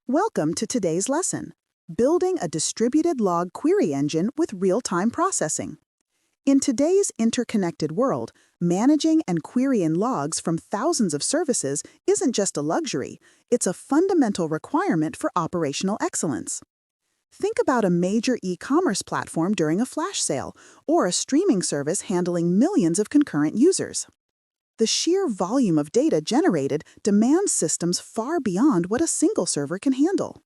Welcome to today's lesson, Building a Distributed Log Query Engine with Real-Time Processing. In today's interconnected world, managing and querying logs from thousands of services isn't just a luxury, it's a fundamental requirement for operational excellence. Think about a major e-commerce platform during a flash sale, or a streaming service handling millions of concurrent users. The sheer volume of data generated demands systems far beyond what a single server can handle.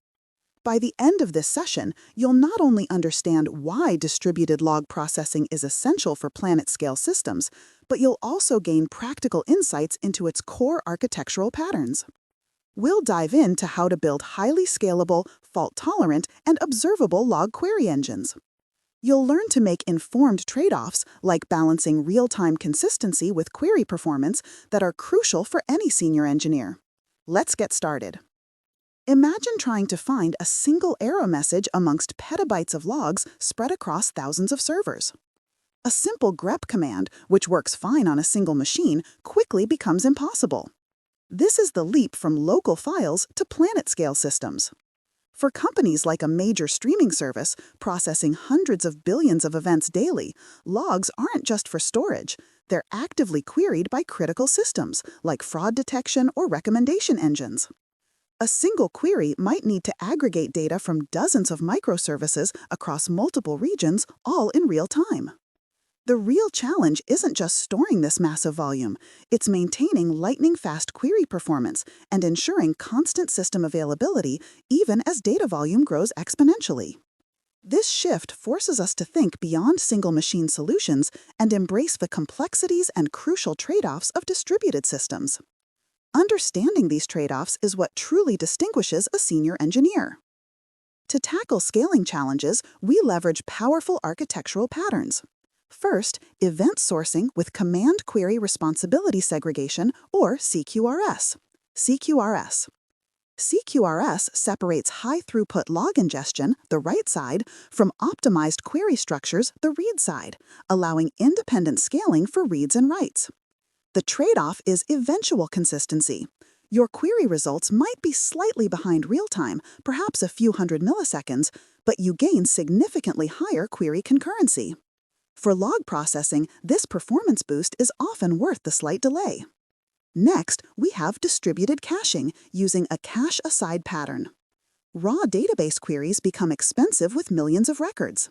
By the end of this session, you'll not only understand why distributed log processing is essential for planet-scale systems, but you'll also gain practical insights into its core architectural patterns. We'll dive into how to build highly scalable, fault-tolerant, and observable log query engines. You'll learn to make informed trade-offs, like balancing real-time consistency with query performance, that are crucial for any senior engineer. Let's get started. Imagine trying to find a single error message amongst petabytes of logs spread across thousands of servers. A simple grep command, which works fine on a single machine, quickly becomes impossible. This is the leap from local files to planet-scale systems. For companies like a major streaming service processing hundreds of billions of events daily, logs aren't just for storage. They're actively queried by critical systems, like fraud detection or recommendation engines. A single query might need to aggregate data from dozens of microservices across multiple regions, all in real time. The real challenge isn't just storing this massive volume, it's maintaining lightning-fast query performance and ensuring constant system availability even as data volume grows exponentially. This shift forces us to think beyond single-machine solutions and embrace the complexities and crucial trade-offs of distributed systems. Understanding these trade-offs is what truly distinguishes a senior engineer. To tackle scaling challenges, we leverage powerful architectural patterns. First, event sourcing with Command Query Responsibility Segregation, or CQRS. CQRS separates high-throughput log ingestion, the write side, from optimized query structures, the read side, allowing independent scaling for reads and writes. The trade-off is eventual consistency. Your query results might be slightly behind real-time, perhaps a few hundred milliseconds, but you gain significantly higher query concurrency. For log processing, this performance boost is often worth the slight delay. Next, we have distributed caching using a cache-aside pattern. Raw database queries become expensive with millions of records.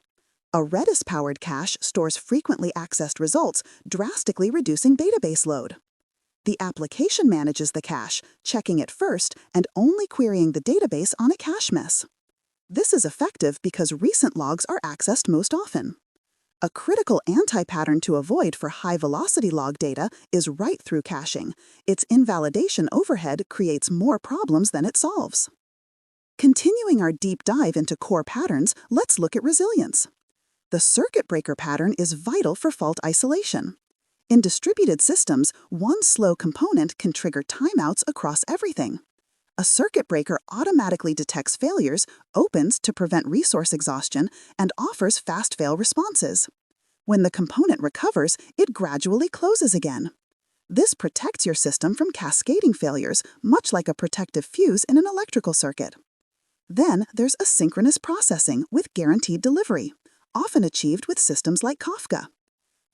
A Redis-powered cache stores frequently accessed results, drastically reducing database load. The application manages the cache, checking it first and only querying the database on a cache miss. This is effective because recent logs are accessed most often. A critical anti-pattern to avoid for high-velocity log data is write-through caching. Its invalidation overhead creates more problems than it solves. Continuing our deep dive into core patterns, let's look at resilience. The circuit breaker pattern is vital for fault isolation. In distributed systems, one slow component can trigger timeouts across everything. A circuit breaker automatically detects failures, opens to prevent resource exhaustion, and offers fast fail responses. When the component recovers, it gradually closes again. This protects your system from cascading failures, much like a protective fuse in an electrical circuit. Then there's asynchronous processing with guaranteed delivery, often achieved with systems like Kafka.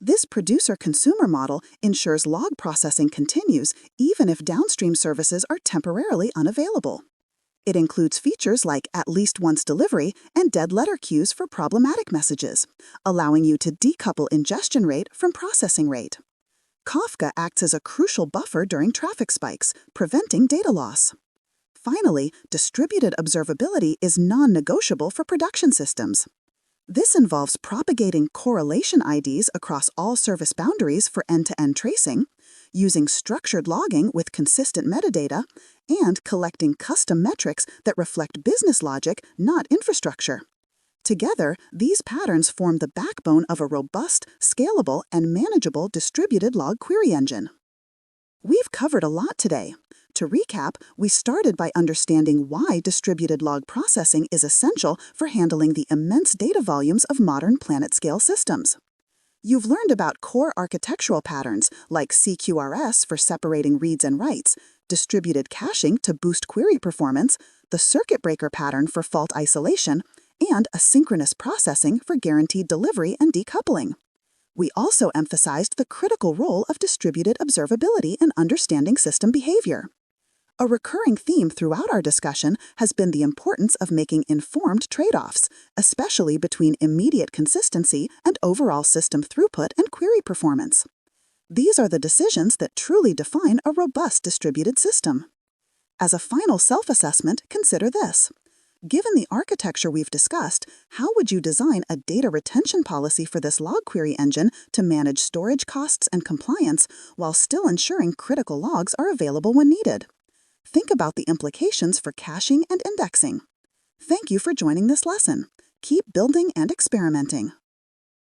This producer-consumer model ensures log processing continues even if downstream services are temporarily unavailable. It includes features like at least once delivery and dead letter queues for problematic messages, allowing you to decouple ingestion rate from processing rate. Kafka acts as a crucial buffer during traffic spikes, preventing data loss. Finally, distributed observability is non-negotiable for production systems. This involves propagating correlation IDs across all service boundaries for end-to-end tracing, using structured logging with consistent metadata, and collecting custom metrics that reflect business logic, not infrastructure. Together, these patterns form the backbone of a robust, scalable, and manageable distributed log query engine. We've covered a lot today. To recap, we started by understanding why distributed log processing is essential for handling the immense data volumes of modern planet-scale systems. You've learned about core architectural patterns like CQRS for separating reads and writes, distributed caching to boost query performance, the circuit breaker pattern for fault isolation, and asynchronous processing for guaranteed delivery and decoupling. We also emphasized the critical role of distributed observability in understanding system behavior. A recurring theme throughout our discussion has been the importance of making informed trade-offs, especially between immediate consistency and overall system throughput and query performance. These are the decisions that truly define a robust distributed system. As a final self-assessment, consider this. Given the architecture we've discussed, how would you design a data retention policy for this log query engine to manage storage costs and compliance while still ensuring critical logs are available when needed? Think about the implications for caching and indexing. Thank you for joining this lesson. Keep building and experimenting.